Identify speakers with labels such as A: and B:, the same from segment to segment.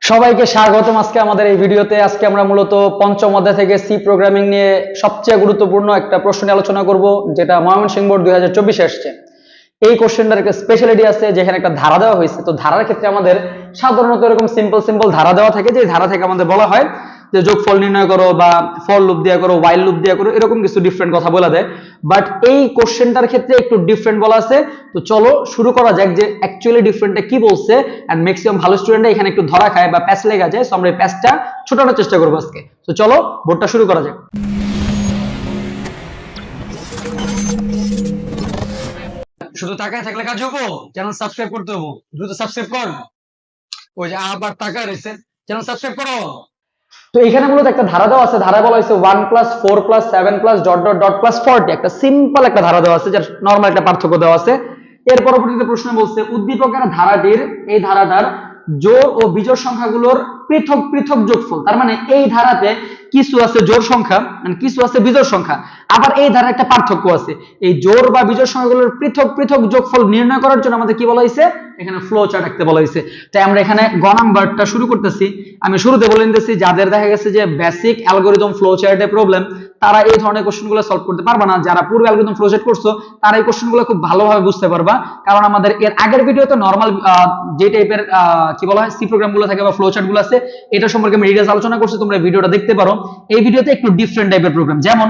A: সবাইকে স্বাগতম আজকে আমাদের এই ভিডিওতে। আজকে আমরা মূলত পঞ্চম অধ্যায় থেকে সি প্রোগ্রামিং নিয়ে সবচেয়ে গুরুত্বপূর্ণ একটা প্রশ্ন নিয়ে আলোচনা করব, যেটা ময়মনসিংহ বোর্ড 2024 আসছে। এই কোশ্চেনটার একটা স্পেশালিটি আছে, যেখানে একটা ধারা দেওয়া হয়েছে। তো ধারার ক্ষেত্রে আমাদের সাধারণত এরকম সিম্পল ধারা দেওয়া থাকে, যে ধারা থেকে আমাদের বলা হয় যে যোগফল নির্ণয় করো বা ফর লুপ দিয়া করো, ওয়াইল লুপ দিয়া করো, এরকম কিছু ডিফারেন্ট কথা বলা দেয়। বাট এই কোশ্চেনটার ক্ষেত্রে একটু ডিফারেন্ট বলা আছে। তো চলো শুরু করা যাক যে অ্যাকচুয়ালি ডিফারেন্টটা কি বলছে। এন্ড ম্যাক্সিমাম ভালো স্টুডেন্টরা এখানে একটু ধরা খায় বা প্যাচ লেগে যায়। সো আমরা এই প্যাচটা ছোটানোর চেষ্টা করবো আজকে। তো চলো বোর্ডটা শুরু করা যাক।
B: শুধু তাকায় থাকলে কাজ হবো? চ্যানেল সাবস্ক্রাইব করতে হবো, দ্রুত সাবস্ক্রাইব কর। ওই যে আবার টাকা রয়েছে, চ্যানেল সাবস্ক্রাইব করো।
A: তো এখানে মূলত একটা ধারা দেওয়া আছে। ধারা বলা হয়েছে 1 + 4 + 7 + ... +40। একটা সিম্পল একটা ধারা দেওয়া আছে, যার নরমাল একটা পার্থক্য দেওয়া আছে। এর পরবর্তীতে প্রশ্ন বলছে উদ্দীপকের ধারাটির এই ধারাটার জোড় ও বিজোড় সংখ্যাগুলোর পৃথক পৃথক যোগফল। তার মানে এই ধারাতে কিছু আছে জোড় সংখ্যা, মানে কিছু আছে বিজোড় সংখ্যা, আবার এই ধারার একটা পার্থক্য আছে। এই জোড় বা বিজোড় সংখ্যাগুলোর পৃথক পৃথক যোগফল নির্ণয় করার জন্য আমাদের কি বলা হয়েছে, এখানে ফ্লো চার্ট আঁকতে বলা হয়েছে। তাই আমরা এখানে গ নাম্বারটা শুরু করতেছি। আমি শুরুতে বলে নিতেছি, যাদের দেখা গেছে যে বেসিক অ্যালগরিদম ফ্লো চার্টে প্রবলেম, তারা এই ধরনের কোশ্চেনগুলো সলভ করতে পারবে না। যারা পূর্বে অ্যালগরিদম ফ্লো চার্ট করছো, তারা এই কোশ্চেনগুলো খুব ভালোভাবে বুঝতে পারবা। কারণ আমাদের এর আগের ভিডিওতে নরমাল যে টাইপের কি বলা হয় সি প্রোগ্রামগুলো থাকে বা ফ্লো চার্টগুলো আছে, এটা সম্পর্কে আমি ডিটেইলস আলোচনা করছি, তোমরা ভিডিওটা দেখতে পারো। এই ভিডিওতে একটু ডিফারেন্ট টাইপের প্রোগ্রাম। যেমন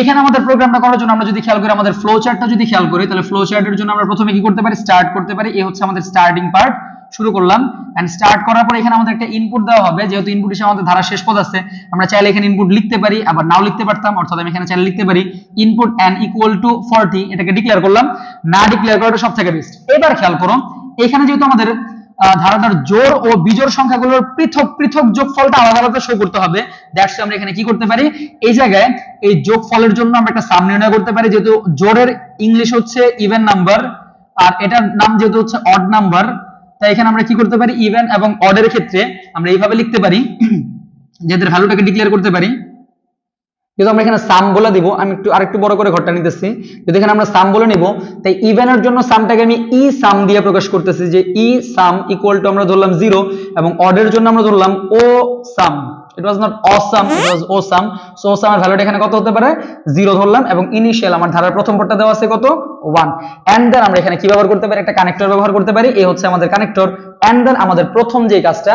A: এখানে আমাদের প্রোগ্রামটা করার জন্য আমরা যদি খেয়াল করি, আমাদের ফ্লো চার্টটা যদি খেয়াল করি, তাহলে ফ্লো চার্টের জন্য আমরা প্রথমে কি করতে পারি, স্টার্ট করতে পারি। এই হচ্ছে আমাদের স্টার্টিং পার্ট। শুরু করলাম এন্ড স্টার্ট করার পর এখানে আমাদের একটা ইনপুট দেওয়া হবে। যেহেতু ইনপুট হিসেবে আমাদের ধারা শেষ পদ আছে, আমরা চাইলে এখানে ইনপুট লিখতে পারি, আবার নাও লিখতে পারতাম। অর্থাৎ আমি এখানে চাইলে লিখতে পারি ইনপুট n = 40, এটাকে ডিক্লেয়ার করলাম। না ডিক্লেয়ার করাটা সবথেকে বেস্ট। এবার খেয়াল করো, এখানে যেহেতু আমাদের ধারাটার জোড় ও বিজোড় সংখ্যাগুলোর পৃথক পৃথক যোগফলটা আলাদা আলাদা শো করতে হবে। দ্যাটস আমরা এখানে কি করতে পারি, এই জায়গায় এই যোগফলের জন্য আমরা একটা সাম নির্ণয় করতে পারি। যেহেতু জোড়ের ইংলিশ হচ্ছে ইভেন নাম্বার, আর এটার নাম যেহেতু হচ্ছে অড নাম্বার, তাই এখানে আমরা কি করতে পারি, ইভেন এবং অডের ক্ষেত্রে আমরা এইভাবে লিখতে পারি, যেদের ভ্যালুটাকে ডিক্লেয়ার করতে পারি। যদি আমরা এখানে সাম বলে দিব, আমি একটু আরেকটু বড় করে ঘরটা নিতেছি। যদি এখানে আমরা সাম বলে নিব, তাই ইভেনের জন্য সামটাকে আমি ই সাম দিয়ে প্রকাশ করতেছি, যে ই সাম = আমরা ধরলাম 0, এবং অডের জন্য আমরা ধরলাম awesome. It was not awesome, it was awesome. So ও সামের ভ্যালুটা এখানে কত হতে পারে, 0 ধরলাম, এবং ইনিশিয়াল আমার ধারার প্রথম পদটা দেওয়া আছে কত, 1। এন্ড দেন আমরা এখানে কি ব্যবহার করতে পারি, একটা কানেক্টর ব্যবহার করতে পারি। এই হচ্ছে আমাদের কানেক্টর। এন্ড দেন আমাদের প্রথম যে কাজটা,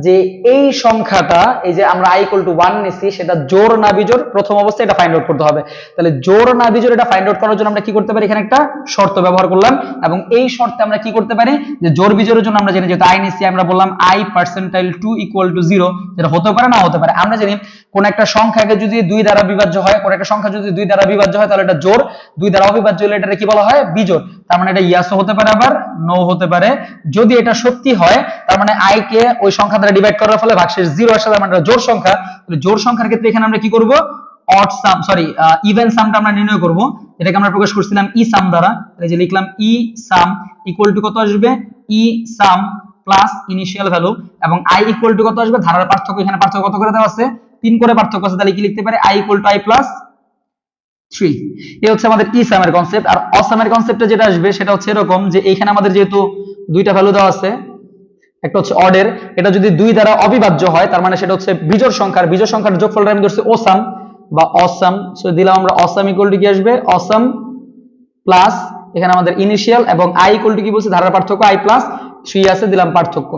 A: যে এই সংখ্যাটা, এই যে আমরা i = 1 নিছি, সেটা জোড় না বিজোড় প্রথম অবস্থায় এটা ফাইন্ড আউট করতে হবে। তাহলে জোড় না বিজোড় এটা ফাইন্ড আউট করার জন্য আমরা কি করতে পারি, এখানে একটা শর্ত ব্যবহার করলাম। এবং এই শর্তে আমরা কি করতে পারি, যে জোড় বিজোড়ের জন্য আমরা জানি যেহেতু i নিছি, আমরা বললাম i % 2 = 0, যেটা হতে পারে না হতে পারে। আমরা জানি কোন একটা সংখ্যাকে যদি 2 দ্বারা বিভাজ্য হয়, কোন একটা সংখ্যা যদি 2 দ্বারা বিভাজ্য হয়, তাহলে এটা জোড়। 2 দ্বারা অবিভাজ্য হলে এটা কি বলা হয়, বিজোড়। তার মানে এটা ইয়াসও হতে পারে, আবার নো হতে পারে। যদি এটা সত্যি হয়, তার মানে i কে ওই সংখ্যা দ্বারা ডিভাইড করার ফলে ভাগশেষ 0 আসে, তার মানে এটা জোড় সংখ্যা। তাহলে জোড় সংখ্যার ক্ষেত্রে এখানে আমরা কি করব, অড সাম, সরি ইভেন সামটা আমরা নির্ণয় করব। এটাকে আমরা প্রকাশ করছিলাম ই সাম দ্বারা। এই যে লিখলাম ই সাম = কত আসবে, ই সাম প্লাস ইনিশিয়াল ভ্যালু, এবং i = কত আসবে, ধারার পার্থক্য। এখানে পার্থক্য কত করে দেওয়া আছে, 3 করে পার্থক্য আছে। তাহলে কি লিখতে পারি, i = i + 3। এই হচ্ছে আমাদের ই সামের কনসেপ্ট। আর অসামের কনসেপ্টে যেটা আসবে, সেটা হচ্ছে এরকম, যে এইখানে আমাদের যেহেতু দুইটা ভ্যালু দেওয়া আছে, একটা হচ্ছে অডের, এটা যদি 2 দ্বারা অবিভাজ্য হয়, তার মানে সেটা হচ্ছে বিজোড় সংখ্যার। বিজোড় সংখ্যার যোগফলটা আমি ধরছি ওসাম বা অসাম। সো দিলাম আমরা অসাম = কি আসবে, অসাম প্লাস এখানে আমাদের ইনিশিয়াল, এবং i = কি বলছে, ধারার পার্থক্য i + 3 আছে, দিলাম পার্থক্য।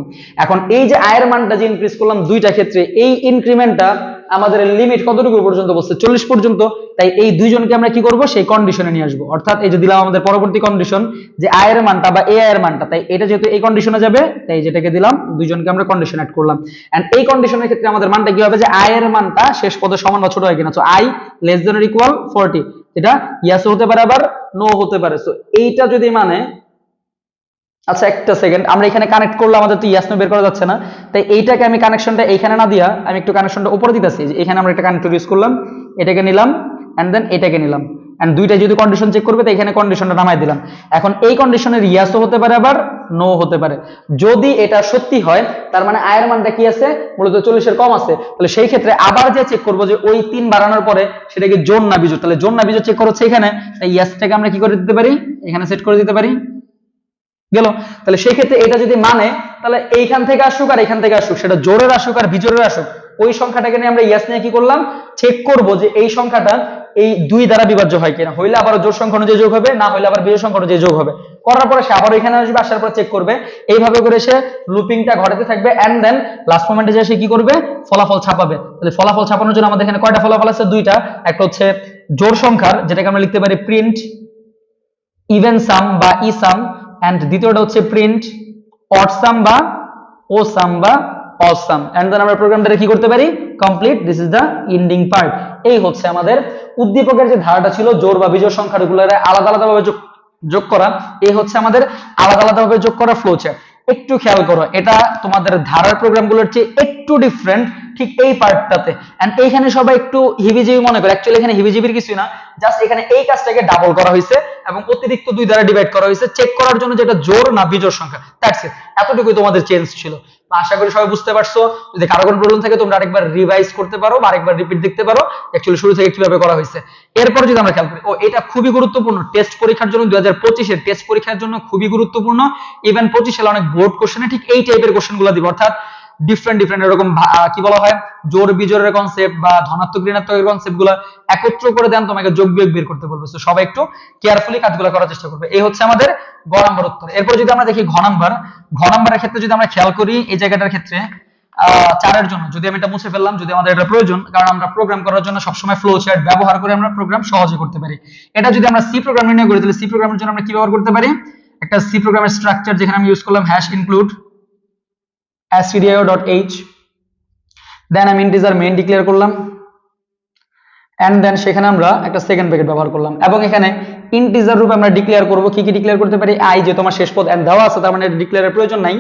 A: এখন এই যে i এর মানটা যে ইনক্রিজ করলাম দুইটা ক্ষেত্রে, এই ইনক্রিমেন্টটা আমাদের লিমিট কতটুকু পর্যন্ত বলছে, 40 পর্যন্ত। তাই এই দুইজনকে আমরা কি করব, সেই কন্ডিশনে নিয়ে আসবো। অর্থাৎ এই যে দিলাম আমাদের পরবর্তী কন্ডিশন, যে i এর মানটা বা ai এর মানটা, তাই এটা যেহেতু এই কন্ডিশনে যাবে, তাই যেটাকে দিলাম, দুইজনকে আমরা কন্ডিশন অ্যাড করলাম। এন্ড এই কন্ডিশনের ক্ষেত্রে আমাদের মানটা কি হবে, যে i এর মানটা শেষ পদের সমান বা ছোট হয় কিনা। সো i <= 40, এটা ইয়েস হতে পারে, আবার নো হতে পারে। সো এইটা যদি মানে, আচ্ছা একটা সেকেন্ড, আমরা এখানে কানেক্ট করলে আমাদের তো ইয়াস নো বের করা যাচ্ছে না। তাই এইটাকে আমি কানেকশনটা এইখানে না দিয়া, আমি একটু কানেকশনটা উপরে দিতেছি। যে এখানে আমরা একটা কানেক্টর ইউজ করলাম, এটাকে নিলাম, এন্ড দেন এটাকে নিলাম। এন্ড দুইটা যদি কন্ডিশন চেক করবে, তাই এখানে কন্ডিশনটা নামাই দিলাম। এখন এই কন্ডিশনের ইয়াসও হতে পারে, আবার নো হতে পারে। যদি এটা সত্যি হয়, তার মানে i এর মানটা কি আছে, মূলত 40 এর কম আছে। তাহলে সেই ক্ষেত্রে আবার যে চেক করব, যে ওই 3 বাড়ানোর পরে সেটা কি জোড় না বিজোড়। তাহলে জোড় না বিজোড় চেক করছে এখানে, তাই ইয়াসটাকে আমরা কি করে দিতে পারি, এখানে সেট করে দিতে পারি, গেল। তাহলে সেই ক্ষেত্রে এটা যদি মানে, তাহলে এইখান থেকে আসুক আর এখান থেকে আসুক, সেটা জোরের আসুক আর বিজোরের আসুক, ওই সংখ্যাটাকে নিয়ে আমরা ইয়াস নিয়ে কি করলাম, চেক করব যে এই সংখ্যাটা এই 2 দ্বারা বিভাজ্য হয় কিনা। হইলে আবার জোড় সংখ্যা অনুযায়ী যোগ হবে, না হইলে আবার বিজোড় সংখ্যা অনুযায়ী যোগ হবে। করার পরে সে আবার এখানে আসবে, আসার পর চেক করবে, এইভাবে করে সে লুপিংটা ঘটাতে থাকবে, এন্ড দেন লাস্ট মোমেন্টে যে সে কি করবে, ফলাফল ছাপাবে। তাহলে ফলাফল ছাপানোর জন্য আমাদের এখানে কয়টা ফলাফল আছে, 2টা। একটা হচ্ছে জোড় সংখ্যার, যেটাকে আমরা লিখতে পারি প্রিন্ট ইভেন সাম বা ই সাম, এন্ড দ্বিতীয়টা হচ্ছে প্রিন্ট অড সাম বা ও সাম বা অড সাম, এন্ড দেন আমরা প্রোগ্রামটা কি করতে পারি, complete. This is the ending part. এই হচ্ছে আমাদের উদ্দীপকের যে ধারাটা ছিল জোড় বা বিজোড় সংখ্যাগুলো আলাদা আলাদা ভাবে যোগ করা, এই হচ্ছে আমাদের আলাদা আলাদা ভাবে যোগ করা ফ্লো চার্ট। একটু খেয়াল করো, এটা তোমাদের ধারার প্রোগ্রামগুলোর চেয়ে একটু ডিফারেন্ট ঠিক এই পার্টটাতে। এন্ড এইখানে সবাই একটু হিবিজিবি মনে করে, অ্যাকচুয়ালি এখানে হিবিজিবির কিছুই না, জাস্ট এখানে এই কাজটাকে ডাবল করা হয়েছে এবং অতিরিক্ত 2 দ্বারা ডিভাইড করা হয়েছে চেক করার জন্য যেটা জোড় না বিজোড় সংখ্যা, দ্যাটস ইট। এতটুকুই তোমাদের চেঞ্জ ছিল। আশা করি সবাই বুঝতে পারছো। যদি কারো কোনো প্রবলেম থাকে তোমরা আরেকবার রিভাইজ করতে পারো বা আরেকবার রিপিট দেখতে পারো অ্যাকচুয়ালি শুরু থেকে কিভাবে করা হয়েছে। এরপর যদি আমরা খেয়াল করি, এটা খুবই গুরুত্বপূর্ণ টেস্ট পরীক্ষার জন্য, 2025 এর টেস্ট পরীক্ষার জন্য খুবই গুরুত্বপূর্ণ। ইভেন 25 সালে অনেক বোর্ড কোশ্চেনে ঠিক এই টাইপের কোশ্চেনগুলো দিব, অর্থাৎ ডিফারেন্ট এরকম কি বলা হয়, জোড় বিজোড়ের কনসেপ্ট বা ধনাত্মক ঋণাত্মকের কনসেপ্টগুলো একত্র করে দেন, তোমাকে যোগ বিয়োগ বের করতে বলবে। সো সবাই একটু কেয়ারফুলি কাজগুলো করার চেষ্টা করবে। এই হচ্ছে আমাদের গ নাম্বার উত্তর। এরপর যদি আমরা দেখি ঘ নাম্বারের ক্ষেত্রে যদি আমরা খেয়াল করি, এই জায়গাটার ক্ষেত্রে 4 এর জন্য যদি আমি এটা মুছে ফেললাম, যদি আমাদের এটা প্রয়োজন, কারণ আমরা প্রোগ্রাম করার জন্য সবসময় ফ্লো চার্ট ব্যবহার করে আমরা প্রোগ্রাম সহজে করতে পারি। এটা যদি আমরা সি প্রোগ্রাম নির্ণয় করি, তাহলে সি প্রোগ্রামের জন্য আমরা কি ব্যবহার করতে পারি, একটা সি প্রোগ্রামের স্ট্রাকচার যেখানে আমি ইউজ করলাম #include stdio.h, দেন আমি ইন্টিজার মেইন ডিক্লেয়ার করলাম, এন্ড দেন সেখানে আমরা একটা সেকেন্ড ব্র্যাকেট ব্যবহার করলাম, এবং এখানে ইন্টিজার রূপে আমরা ডিক্লেয়ার করব কি ডিক্লেয়ার করতে পারি, i, যে তোমার শেষ পদ এন্ড দেওয়া আছে, তার মানে ডিক্লেয়ারের প্রয়োজন নাই।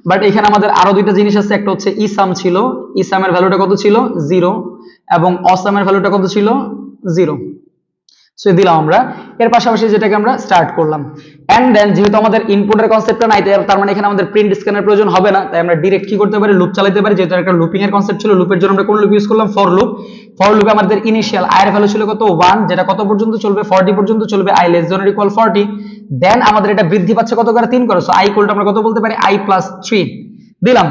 A: বাট এখানে আমাদের আরো 2টা জিনিস আছে, একটা হচ্ছে ইসাম ছিল, ইসামের ভ্যালুটা কত ছিল 0, এবং অসামের ভ্যালুটা কত ছিল 0। সো দিলাম আমরা, এর পাশাপাশি যেটাকে আমরা স্টার্ট করলাম। এন্ড দেন যেহেতু আমাদের ইনপুটের কনসেপ্টটা নাই, তার মানে এখানে আমাদের প্রিন্ট স্ক্যানের প্রয়োজন হবে না, তাই আমরা ডাইরেক্ট কি করতে পারি, লুপ চালাতে পারি। যেহেতু একটা লুপিং এর কনসেপ্ট ছিল, লুপের জন্য আমরা কোন লুপ ইউজ করলাম, ফর লুপ। ফর লুপে আমাদের ইনিশিয়াল i এর ভ্যালু ছিল কত 1, যেটা কত পর্যন্ত চলবে, 40 পর্যন্ত চলবে, i less than or equal 40। দেন আমাদের এটা বৃদ্ধি পাচ্ছে কত করে, 3 করে। সো i ইকুয়াল টু আমরা কত বলতে পারি, i প্লাস 3 দিলাম।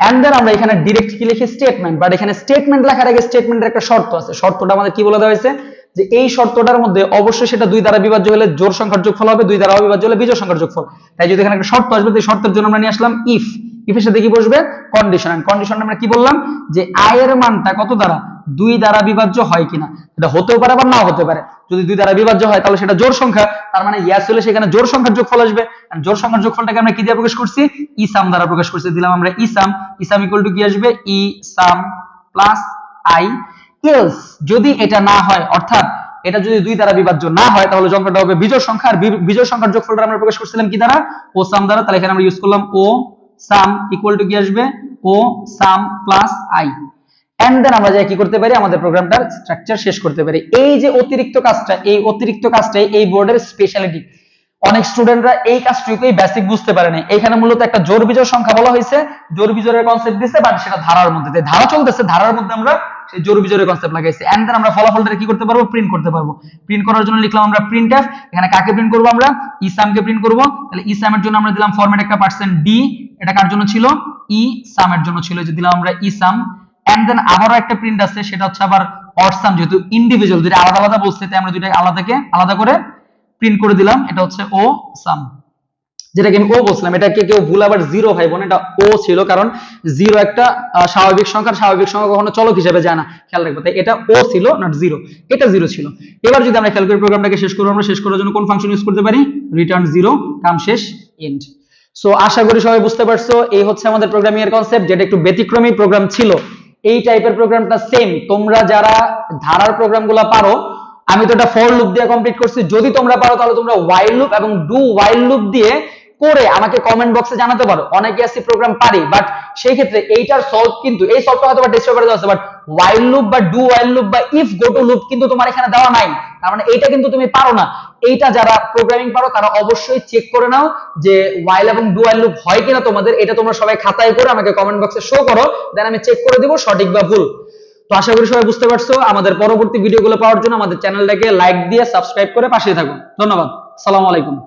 A: এন্ড দেন আমরা এখানে ডাইরেক্ট কি লিখি, স্টেটমেন্ট। বাট এখানে স্টেটমেন্ট লেখার আগে স্টেটমেন্টের একটা শর্ত আছে। শর্তটা আমাদের কি বলে দেওয়া হয়েছে, যে এই শর্তটার মধ্যে অবশ্যই সেটা 2 দ্বারা বিভাজ্য হলে জোড় সংখ্যার যোগফল হবে, 2 দ্বারা অবিভাজ্য হলে বিজোড় সংখ্যার যোগফল। তাই যদি এখানে একটা শর্ত আসবে, সেই শর্তের জন্য আমরা নিয়ে আসলাম ইফ। ইফের সাথে কি বসবে, কন্ডিশন। এন্ড কন্ডিশন আমরা কি বললাম, যে i এর মানটা কত দ্বারা, 2 দ্বারা বিভাজ্য হয় কিনা। এটা হতেও পারে আবার নাও হতে পারে। যদি 2 দ্বারা বিভাজ্য হয় তাহলে সেটা জোড় সংখ্যা, তার মানে ইয়াস হলে সেখানে জোড় সংখ্যার যোগফল আসবে। আর জোড় সংখ্যার যোগফলটাকে আমরা কি দিয়ে প্রকাশ করছি, ইসাম দ্বারা প্রকাশ করছি। দিলাম আমরা ইসাম। ইসাম ইকুয়াল টু কি আসবে, ই সাম প্লাস i। এলস যদি এটা না হয়, অর্থাৎ এটা যদি 2 দ্বারা বিভাজ্য না হয়, তাহলে সংখ্যাটা হবে বিজোড় সংখ্যা। আর বিজোড় সংখ্যার যোগফলটা আমরা প্রকাশ করছিলাম কি দ্বারা, ও সাম দ্বারা। তাহলে এখানে আমরা ইউজ করলাম ও সাম ইকুয়াল টু কি আসবে, awesome plus i। And then আমরা যা কি করতে পারি, আমাদের প্রোগ্রামটার স্ট্রাকচার শেষ করতে পারি। এই যে অতিরিক্ত কাজটা, এই অতিরিক্ত কাজটাই এই বোর্ডের স্পেশালিটি। অনেক স্টুডেন্টরা এই কাজটুকুই বেসিক বুঝতে পারে না। এখানে মূলত একটা জোড় বিজোড় সংখ্যা বলা হয়েছে, জোড় বিজোড়ের কনসেপ্ট দিয়েছে, বাট সেটা ধারার মধ্যে, ধারা চলতেছে, ধারার মধ্যে আমরা সেই জোড় বিজোড়ের কনসেপ্ট লাগাইছি। এন্ড দেন আমরা ফলাফলটা কি করতে পারবো, প্রিন্ট করতে পারবো। প্রিন্ট করার জন্য লিখলাম আমরা প্রিন্টএফ। এখানে কাকে প্রিন্ট করব, আমরা ইসামকে প্রিন্ট করব। তাহলে ইসামের জন্য আমরা দিলাম ফরম্যাট একটা %d, এটা কার জন্য ছিল, ই সামের জন্য ছিল, যে দিলাম আমরা ইসাম। এন্ড দেন আবারও একটা প্রিন্ট আছে, সেটা হচ্ছে আবার অড সাম, যেহেতু ইন্ডিভিজুয়াল দুটো আলাদা আলাদা বলছে, তাই আমরা দুইটাকে আলাদা করে প্রিন্ট করে দিলাম। এটা হচ্ছে ও সাম, যেটাকে আমি ও বলছিলাম। এটাকে কেউ ভুল আবার 0 ভাইবো না, এটা ও ছিল, কারণ 0 একটা স্বাভাবিক সংখ্যা, স্বাভাবিক সংখ্যা কখনো চলক হিসেবে যায় না, খেয়াল রাখবো। তাই এটা ও ছিল, নট 0, এটা 0 ছিল। এবার যদি আমরা খেয়াল করি প্রোগ্রামটাকে শেষ করব, আমরা শেষ করার জন্য কোন ফাংশন ইউজ করতে পারি, রিটার্ন 0, কাম শেষ, এন্ড। সো আশা করি সবাই বুঝতে পারছো, এই হচ্ছে আমাদের প্রোগ্রামিং এর কনসেপ্ট, যেটা একটু ব্যতিক্রমী প্রোগ্রাম ছিল। এই টাইপের প্রোগ্রামটা সেম তোমরা যারা ধারার প্রোগ্রামগুলো পারো, আমি তো এটা ফর লুপ দিয়ে কমপ্লিট করছি, যদি তোমরা পারো তাহলে তোমরা while লুপ এবং ডু while লুপ দিয়ে করে আমাকে কমেন্ট বক্সে জানাতে পারো। অনেকে আছে প্রোগ্রাম পারি, বাট সেই ক্ষেত্রে এইটার সলভ কিন্তু, এই সলভটা হয়তো টেস্ট পেপারে দেওয়া আছে, বাট while লুপ বা ডু while লুপ বা ইফ গো টু লুপ কিন্তু তোমার এখানে দেওয়া নাই। তার মানে এইটা কিন্তু তুমি পারো না। এইটা যারা প্রোগ্রামিং পারো তারা অবশ্যই চেক করে নাও যে while এবং ডু while লুপ হয় কিনা তোমাদের। এটা তোমরা সবাই খাতায় করে আমাকে কমেন্ট বক্সে শো করো, দেন আমি চেক করে দিব সঠিক বা ভুল। তো আশা করি সবাই বুঝতে পারছো। আমাদের পরবর্তী ভিডিওগুলো পাওয়ার জন্য আমাদের চ্যানেলটাকে লাইক দিয়ে সাবস্ক্রাইব করে পাশে থাকুন। ধন্যবাদ। আসসালামু আলাইকুম।